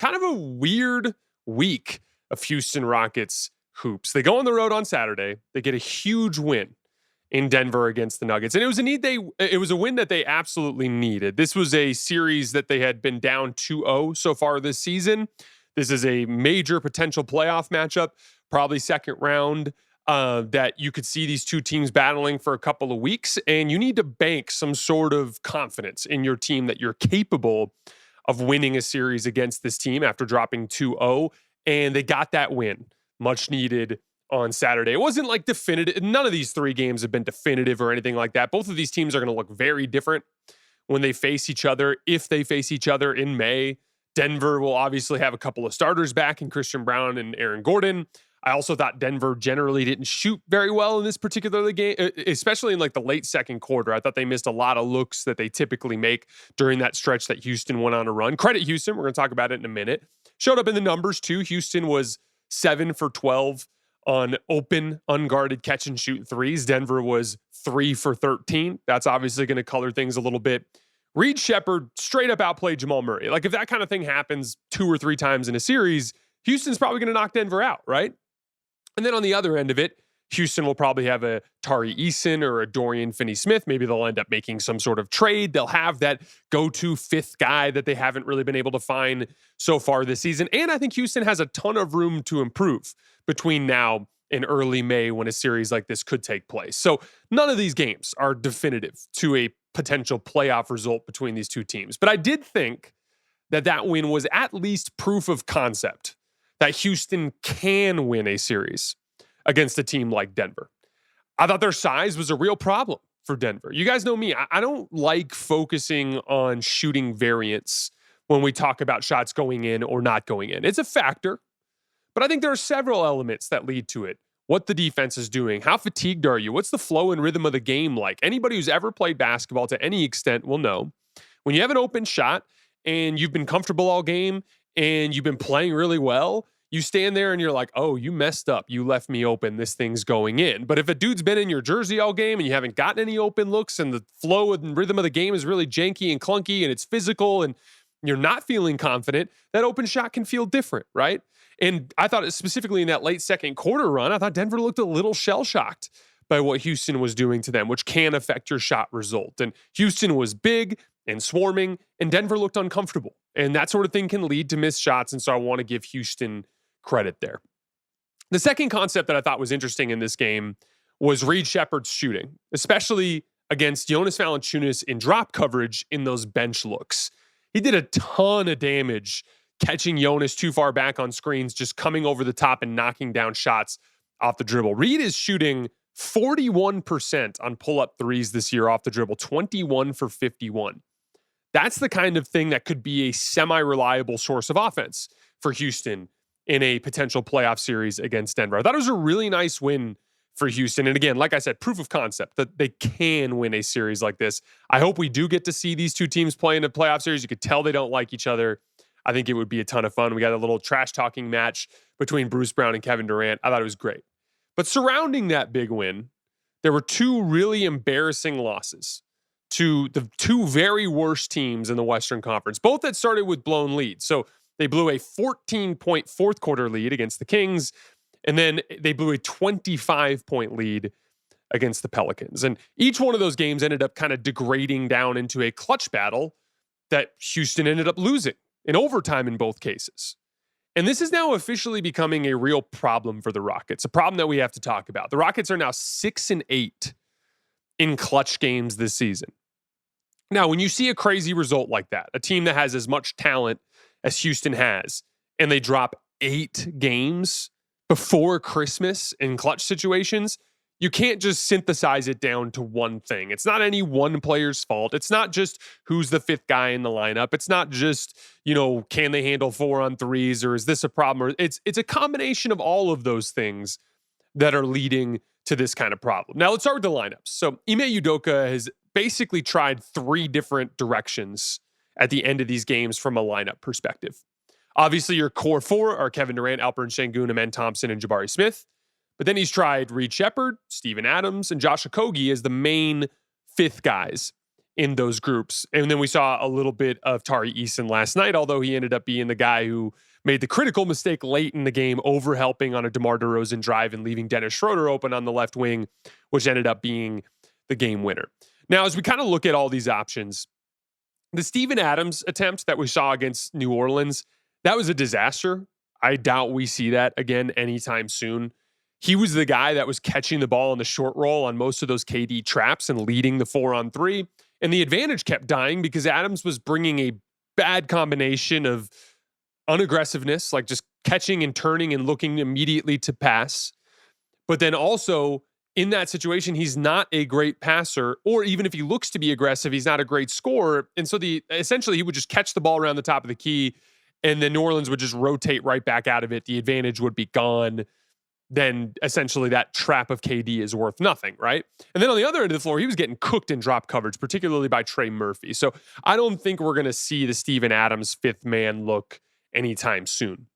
kind of a weird week of Houston Rockets hoops. They go on the road on Saturday. They get a huge win in Denver against the Nuggets. And it was a win that they absolutely needed. This was a series that they had been down 2-0 so far this season. This is a major potential playoff matchup, probably second round, that you could see these two teams battling for a couple of weeks. And you need to bank some sort of confidence in your team that you're capable of winning a series against this team after dropping 2-0. And they got that win, much needed, on Saturday. It wasn't like definitive. None of these three games have been definitive or anything like that. Both of these teams are going to look very different when they face each other, if they face each other in May. Denver will obviously have a couple of starters back in Christian Brown and Aaron Gordon. I also thought Denver generally didn't shoot very well in this particular game, especially in like the late second quarter. I thought they missed a lot of looks that they typically make during that stretch that Houston went on a run. Credit Houston. We're going to talk about it in a minute. Showed up in the numbers too. Houston was 7 for 12 on open, unguarded catch and shoot threes. Denver was 3 for 13. That's obviously going to color things a little bit. Reed Sheppard straight up outplayed Jamal Murray. Like if that kind of thing happens 2 or 3 times in a series, Houston's probably going to knock Denver out, right? And then on the other end of it, Houston will probably have a Tari Eason or a Dorian Finney-Smith. Maybe they'll end up making some sort of trade. They'll have that go-to fifth guy that they haven't really been able to find so far this season. And I think Houston has a ton of room to improve between now and early May when a series like this could take place. So none of these games are definitive to a potential playoff result between these two teams. But I did think that win was at least proof of concept that Houston can win a series against a team like Denver. I thought their size was a real problem for Denver. You guys know me. I don't like focusing on shooting variance when we talk about shots going in or not going in. It's a factor, but I think there are several elements that lead to it. What the defense is doing. How fatigued are you? What's the flow and rhythm of the game like? Anybody who's ever played basketball to any extent will know when you have an open shot and you've been comfortable all game and you've been playing really well, you stand there and you're like, oh, you messed up. You left me open. This thing's going in. But if a dude's been in your jersey all game and you haven't gotten any open looks and the flow and rhythm of the game is really janky and clunky and it's physical and you're not feeling confident, that open shot can feel different, right? And I thought specifically in that late second quarter run, I thought Denver looked a little shell-shocked by what Houston was doing to them, which can affect your shot result. And Houston was big and swarming, and Denver looked uncomfortable. And that sort of thing can lead to missed shots, and so I want to give Houston credit there. The second concept that I thought was interesting in this game was Reed Sheppard's shooting, especially against Jonas Valanciunas in drop coverage in those bench looks. He did a ton of damage catching Jonas too far back on screens, just coming over the top and knocking down shots off the dribble. Reed is shooting 41% on pull-up threes this year off the dribble, 21 for 51. That's the kind of thing that could be a semi-reliable source of offense for Houston in a potential playoff series against Denver. I thought it was a really nice win for Houston. And again, like I said, proof of concept that they can win a series like this. I hope we do get to see these two teams play in a playoff series. You could tell they don't like each other. I think it would be a ton of fun. We got a little trash talking match between Bruce Brown and Kevin Durant. I thought it was great. But surrounding that big win, there were two really embarrassing losses to the two very worst teams in the Western Conference, both that started with blown leads. So they blew a 14-point fourth quarter lead against the Kings, and then they blew a 25-point lead against the Pelicans. And each one of those games ended up kind of degrading down into a clutch battle that Houston ended up losing in overtime in both cases. And this is now officially becoming a real problem for the Rockets, a problem that we have to talk about. The Rockets are now 6-8 in clutch games this season. Now, when you see a crazy result like that, a team that has as much talent as Houston has, and they drop 8 games before Christmas in clutch situations, you can't just synthesize it down to one thing. It's not any one player's fault. It's not just who's the fifth guy in the lineup. It's not just, can they handle 4 on 3s, or is this a problem? Or it's a combination of all of those things that are leading to this kind of problem. Now let's start with the lineups. So Ime Udoka has basically tried 3 different directions at the end of these games from a lineup perspective. Obviously, your core 4 are Kevin Durant, Alperen Şengün, Amen Thompson, and Jabari Smith. But then he's tried Reed Sheppard, Steven Adams, and Josh Okogie as the main 5th guys in those groups. And then we saw a little bit of Tari Eason last night, although he ended up being the guy who made the critical mistake late in the game, over helping on a DeMar DeRozan drive and leaving Dennis Schroeder open on the left wing, which ended up being the game winner. Now, as we kind of look at all these options, the Steven Adams attempt that we saw against New Orleans, that was a disaster. I doubt we see that again anytime soon. He was the guy that was catching the ball on the short roll on most of those KD traps and leading the 4-on-3. And the advantage kept dying because Adams was bringing a bad combination of unaggressiveness, like just catching and turning and looking immediately to pass. But then also in that situation, he's not a great passer, or even if he looks to be aggressive, he's not a great scorer. And so essentially he would just catch the ball around the top of the key, and then New Orleans would just rotate right back out of it. The advantage would be gone. Then essentially that trap of KD is worth nothing, right? And then on the other end of the floor, he was getting cooked in drop coverage, particularly by Trey Murphy. So I don't think we're going to see the Steven Adams fifth man look anytime soon.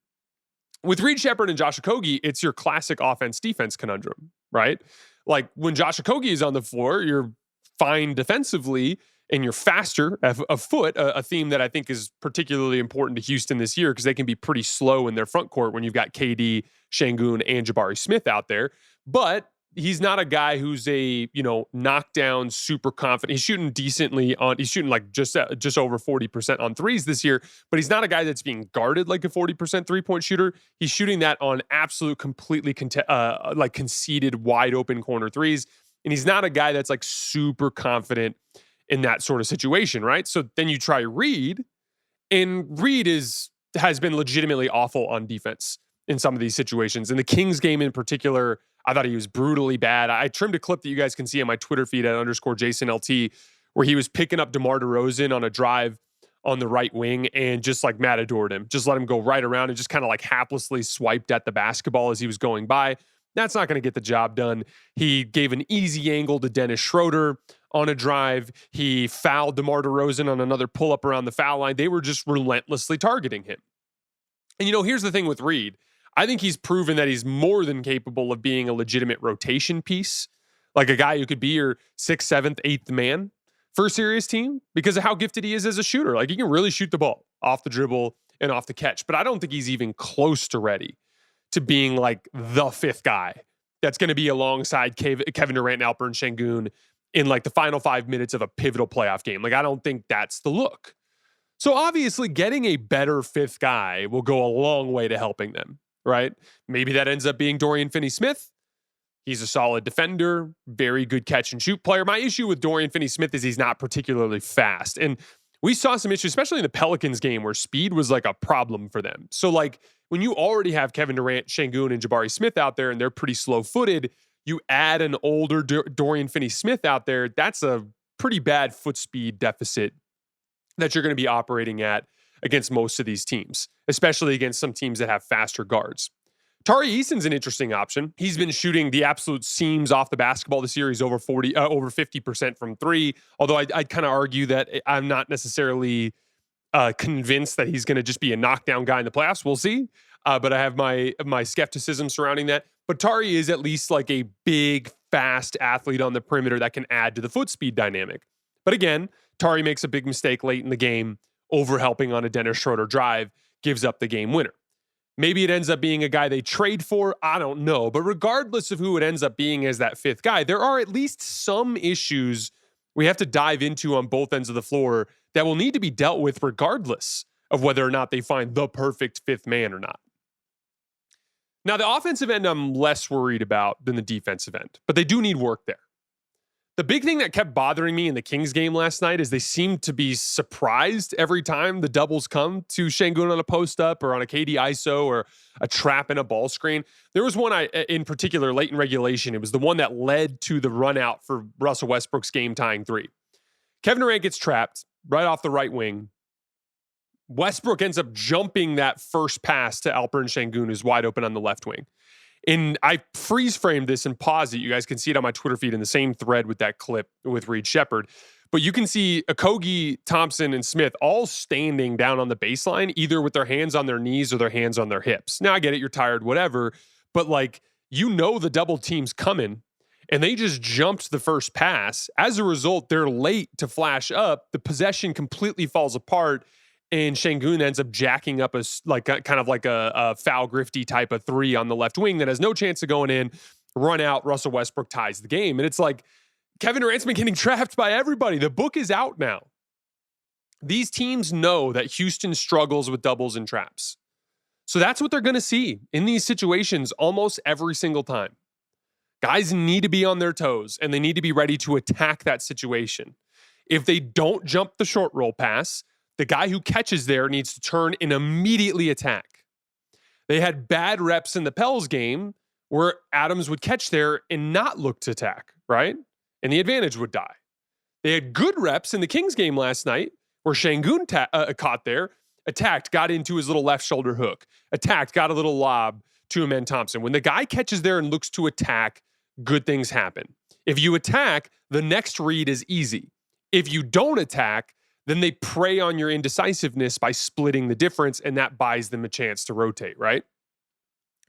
With Reed Sheppard and Josh Okogie, it's your classic offense-defense conundrum, right? Like when Josh Okogie is on the floor, you're fine defensively and you're faster of foot, a theme that I think is particularly important to Houston this year because they can be pretty slow in their front court when you've got KD, Şengün, and Jabari Smith out there. But he's not a guy who's a, knockdown, super confident. He's shooting decently he's shooting like just over 40% on threes this year, but he's not a guy that's being guarded like a 40% three-point shooter. He's shooting that on absolute, completely conceded, wide open corner threes. And he's not a guy that's like super confident in that sort of situation, right? So then you try Reed, and Reed has been legitimately awful on defense in some of these situations. In the Kings game in particular, I thought he was brutally bad. I trimmed a clip that you guys can see on my Twitter feed at _JasonLT, where he was picking up DeMar DeRozan on a drive on the right wing and just like matadored him. Just let him go right around and just kind of like haplessly swiped at the basketball as he was going by. That's not going to get the job done. He gave an easy angle to Dennis Schroeder on a drive. He fouled DeMar DeRozan on another pull-up around the foul line. They were just relentlessly targeting him. And, here's the thing with Reed. I think he's proven that he's more than capable of being a legitimate rotation piece, like a guy who could be your 6th, 7th, 8th man for a serious team because of how gifted he is as a shooter. Like he can really shoot the ball off the dribble and off the catch, but I don't think he's even close to ready to being like the fifth guy that's going to be alongside Kevin Durant and Alperen Şengün in like the final 5 minutes of a pivotal playoff game. Like I don't think that's the look. So obviously getting a better fifth guy will go a long way to helping them, right? Maybe that ends up being Dorian Finney-Smith. He's a solid defender, very good catch and shoot player. My issue with Dorian Finney-Smith is he's not particularly fast. And we saw some issues, especially in the Pelicans game where speed was like a problem for them. So like when you already have Kevin Durant, Şengün, and Jabari Smith out there and they're pretty slow-footed, you add an older Dorian Finney-Smith out there, that's a pretty bad foot speed deficit that you're going to be operating at against most of these teams, especially against some teams that have faster guards. Tari Eason's an interesting option. He's been shooting the absolute seams off the basketball this year. He's over 50% from three. Although I'd kind of argue that I'm not necessarily convinced that he's going to just be a knockdown guy in the playoffs. We'll see. But I have my skepticism surrounding that. But Tari is at least like a big, fast athlete on the perimeter that can add to the foot speed dynamic. But again, Tari makes a big mistake late in the game, over helping on a Dennis Schroeder drive, gives up the game winner. Maybe it ends up being a guy they trade for. I don't know. But regardless of who it ends up being as that fifth guy, there are at least some issues we have to dive into on both ends of the floor that will need to be dealt with regardless of whether or not they find the perfect fifth man or not. Now, the offensive end I'm less worried about than the defensive end, but they do need work there. The big thing that kept bothering me in the Kings game last night is they seemed to be surprised every time the doubles come to Şengün on a post-up or on a KD ISO or a trap in a ball screen. There was one in particular late in regulation. It was the one that led to the run out for Russell Westbrook's game-tying three. Kevin Durant gets trapped right off the right wing. Westbrook ends up jumping that first pass to Alperen Şengün, who's wide open on the left wing. And I freeze framed this and paused it. You guys can see it on my Twitter feed in the same thread with that clip with Reed Sheppard. But you can see Okogie, Thompson, and Smith all standing down on the baseline, either with their hands on their knees or their hands on their hips. Now, I get it. You're tired, whatever. But, the double team's coming. and they just jumped the first pass. As a result, they're late to flash up. The possession completely falls apart, and Şengün ends up jacking up a foul grifty type of three on the left wing that has no chance of going in. Run out, Russell Westbrook ties the game. And it's like, Kevin Durant's been getting trapped by everybody. The book is out now. These teams know that Houston struggles with doubles and traps. So that's what they're going to see in these situations almost every single time. Guys need to be on their toes, and they need to be ready to attack that situation. If they don't jump the short roll pass, the guy who catches there needs to turn and immediately attack. They had bad reps in the Pels game where Adams would catch there and not look to attack, right? And the advantage would die. They had good reps in the Kings game last night where Şengün caught there, attacked, got into his little left shoulder hook, attacked, got a little lob to Amen Thompson. When the guy catches there and looks to attack, good things happen. If you attack, the next read is easy. If you don't attack, then they prey on your indecisiveness by splitting the difference, and that buys them a chance to rotate, right?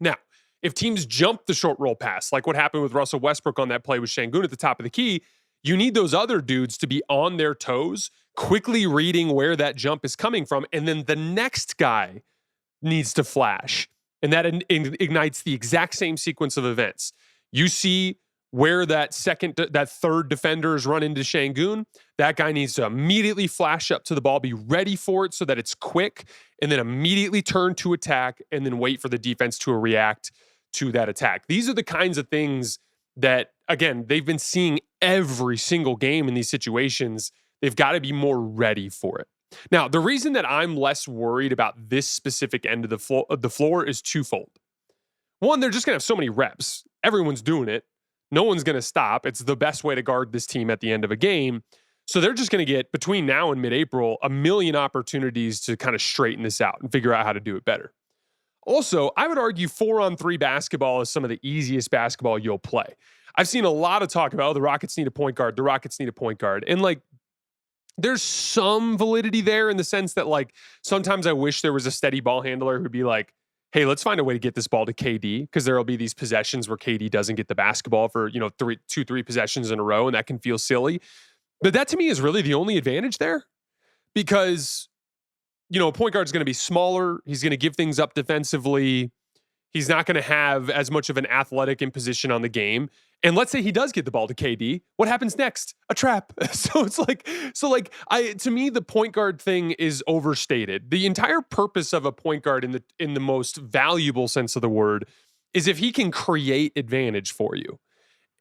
Now, if teams jump the short roll pass, like what happened with Russell Westbrook on that play with Şengün at the top of the key, you need those other dudes to be on their toes, quickly reading where that jump is coming from, and then the next guy needs to flash. And that ignites the exact same sequence of events. You see where that third defender is run into Şengün, that guy needs to immediately flash up to the ball, be ready for it so that it's quick, and then immediately turn to attack, and then wait for the defense to react to that attack. These are the kinds of things that, again, they've been seeing every single game in these situations. They've got to be more ready for it. Now, the reason that I'm less worried about this specific end of the floor is twofold. One, they're just going to have so many reps. Everyone's doing it. No one's going to stop. It's the best way to guard this team at the end of a game. So they're just going to get, between now and mid-April, a million opportunities to kind of straighten this out and figure out how to do it better. Also, I would argue 4-on-3 basketball is some of the easiest basketball you'll play. I've seen a lot of talk about, the Rockets need a point guard. The Rockets need a point guard. And there's some validity there in the sense that sometimes I wish there was a steady ball handler who'd be like, hey, let's find a way to get this ball to KD, because there will be these possessions where KD doesn't get the basketball for, 3 possessions in a row, and that can feel silly. But that to me is really the only advantage there, because, a point guard is going to be smaller. He's going to give things up defensively. He's not going to have as much of an athletic imposition on the game. And let's say he does get the ball to KD. What happens next? A trap. To me, the point guard thing is overstated. The entire purpose of a point guard in the most valuable sense of the word is if he can create advantage for you.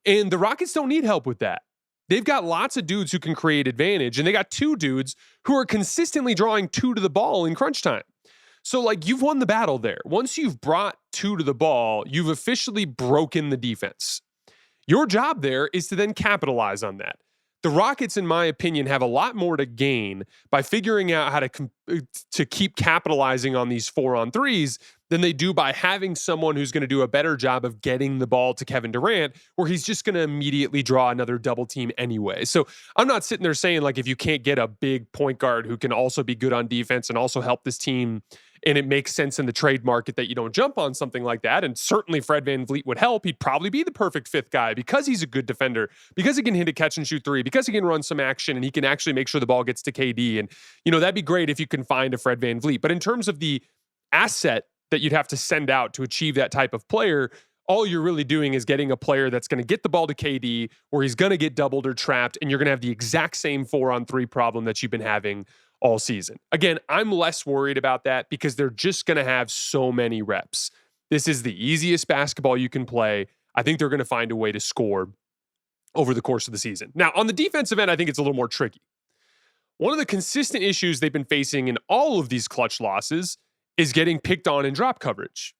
And the Rockets don't need help with that. They've got lots of dudes who can create advantage, and they got 2 dudes who are consistently drawing 2 to the ball in crunch time. So, you've won the battle there. Once you've brought 2 to the ball, you've officially broken the defense. Your job there is to then capitalize on that. The Rockets, in my opinion, have a lot more to gain by figuring out how to keep capitalizing on these 4-on-3s than they do by having someone who's going to do a better job of getting the ball to Kevin Durant, where he's just going to immediately draw another double team anyway. So I'm not sitting there saying, if you can't get a big point guard who can also be good on defense and also help this team, and it makes sense in the trade market that you don't jump on something like that. And certainly Fred VanVleet would help. He'd probably be the perfect 5th guy because he's a good defender, because he can hit a catch and shoot 3, because he can run some action, and he can actually make sure the ball gets to KD. And, that'd be great if you can find a Fred VanVleet. But in terms of the asset that you'd have to send out to achieve that type of player, all you're really doing is getting a player that's going to get the ball to KD, where he's going to get doubled or trapped, and you're going to have the exact same 4-on-3 problem that you've been having all season. Again, I'm less worried about that because they're just going to have so many reps. This is the easiest basketball you can play. I think they're going to find a way to score over the course of the season. Now, on the defensive end, I think it's a little more tricky. One of the consistent issues they've been facing in all of these clutch losses is getting picked on in drop coverage.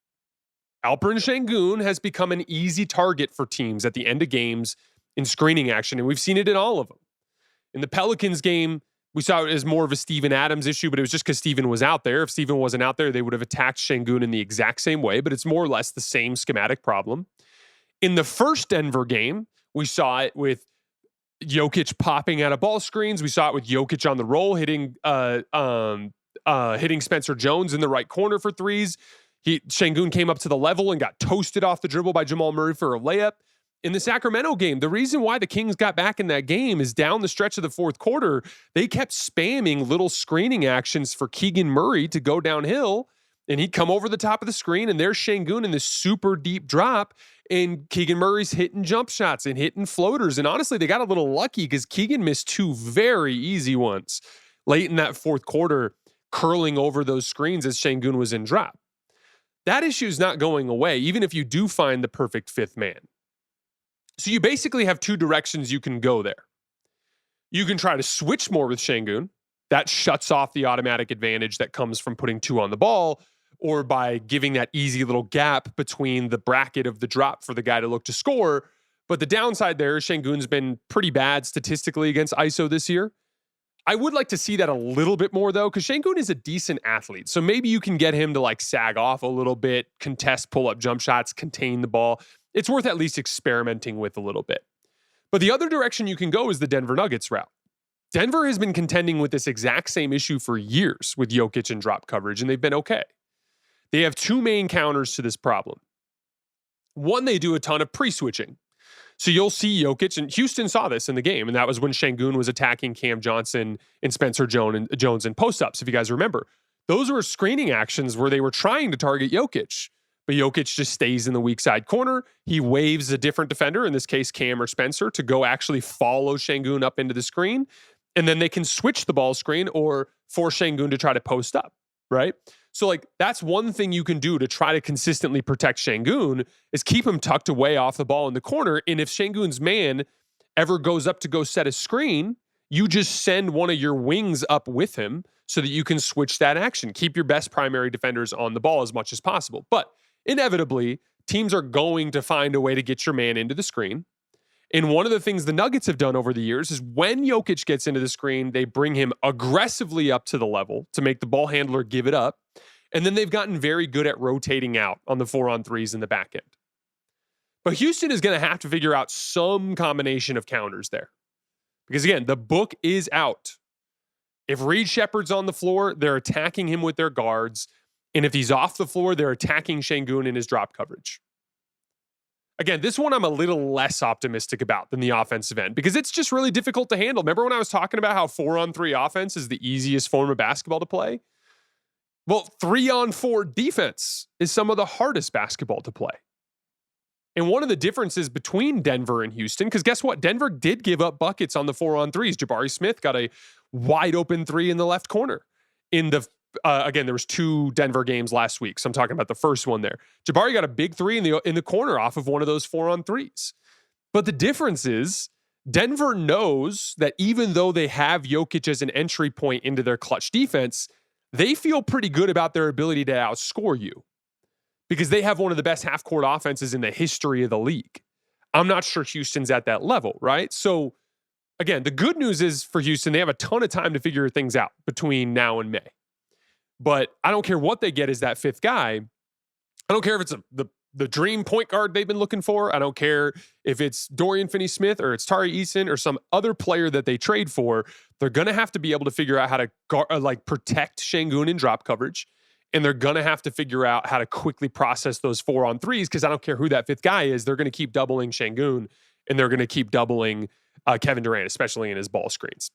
Alperen Şengün has become an easy target for teams at the end of games in screening action, and we've seen it in all of them. In the Pelicans game, we saw it as more of a Steven Adams issue, but it was just because Steven was out there. If Steven wasn't out there, they would have attacked Şengün in the exact same way, but it's more or less the same schematic problem. In the first Denver game, we saw it with Jokic popping out of ball screens. We saw it with Jokic on the roll, hitting Spencer Jones in the right corner for 3s. Şengün came up to the level and got toasted off the dribble by Jamal Murray for a layup. in the Sacramento game, the reason why the Kings got back in that game is down the stretch of the fourth quarter, they kept spamming little screening actions for Keegan Murray to go downhill, and he'd come over the top of the screen, and there's Şengün in this super deep drop, and Keegan Murray's hitting jump shots and hitting floaters. And honestly, they got a little lucky because Keegan missed two very easy ones late in that fourth quarter, curling over those screens as Şengün was in drop. That issue is not going away, even if you do find the perfect fifth man. So you basically have two directions you can go there. You can try to switch more with Şengün. That shuts off the automatic advantage that comes from putting two on the ball, or by giving that easy little gap between the bracket of the drop for the guy to look to score. But the downside there is Şengün's been pretty bad statistically against ISO this year. I would like to see that a little bit more, though, because Şengün is a decent athlete. So maybe you can get him to like sag off a little bit, contest pull-up jump shots, contain the ball. It's worth at least experimenting with a little bit. But the other direction you can go is the Denver Nuggets route. Denver has been contending with this exact same issue for years with Jokic and drop coverage, and they've been okay. They have two main counters to this problem. One, they do a ton of pre-switching. So you'll see Jokic, and Houston saw this in the game, and that was when Şengün was attacking Cam Johnson and Spencer Jones in post-ups, if you guys remember. Those were screening actions where they were trying to target Jokic, but Jokic just stays in the weak side corner. He waves a different defender, in this case Cam or Spencer, to go actually follow Şengün up into the screen, and then they can switch the ball screen or force Şengün to try to post up, right? So like that's one thing you can do to try to consistently protect Şengün is keep him tucked away off the ball in the corner. And if Şengün's man ever goes up to go set a screen, you just send one of your wings up with him so that you can switch that action. Keep your best primary defenders on the ball as much as possible. But inevitably, teams are going to find a way to get your man into the screen. And one of the things the Nuggets have done over the years is when Jokic gets into the screen, they bring him aggressively up to the level to make the ball handler give it up. And then they've gotten very good at rotating out on the 4-on-3s in the back end. But Houston is going to have to figure out some combination of counters there. Because again, the book is out. If Reed Shepherd's on the floor, they're attacking him with their guards. And if he's off the floor, they're attacking Şengün in his drop coverage. Again, this one I'm a little less optimistic about than the offensive end because it's just really difficult to handle. Remember when I was talking about how 4-on-3 offense is the easiest form of basketball to play? Well, 3-on-4 defense is some of the hardest basketball to play. And one of the differences between Denver and Houston, because guess what? Denver did give up buckets on the 4-on-3s. Jabari Smith got a wide open three in the left corner. Again, there was two Denver games last week, so I'm talking about the first one there. Jabari got a big three in the corner off of one of those 4-on-3s. But the difference is Denver knows that even though they have Jokic as an entry point into their clutch defense, they feel pretty good about their ability to outscore you because they have one of the best half-court offenses in the history of the league. I'm not sure Houston's at that level, right? So, again, the good news is for Houston, they have a ton of time to figure things out between now and May. But I don't care what they get as that fifth guy. I don't care if it's the dream point guard they've been looking for. I don't care if it's Dorian Finney-Smith or it's Tari Eason or some other player that they trade for. They're going to have to be able to figure out how to protect Şengün in drop coverage. And they're going to have to figure out how to quickly process those 4-on-3s because I don't care who that fifth guy is. They're going to keep doubling Şengün and they're going to keep doubling Kevin Durant, especially in his ball screens.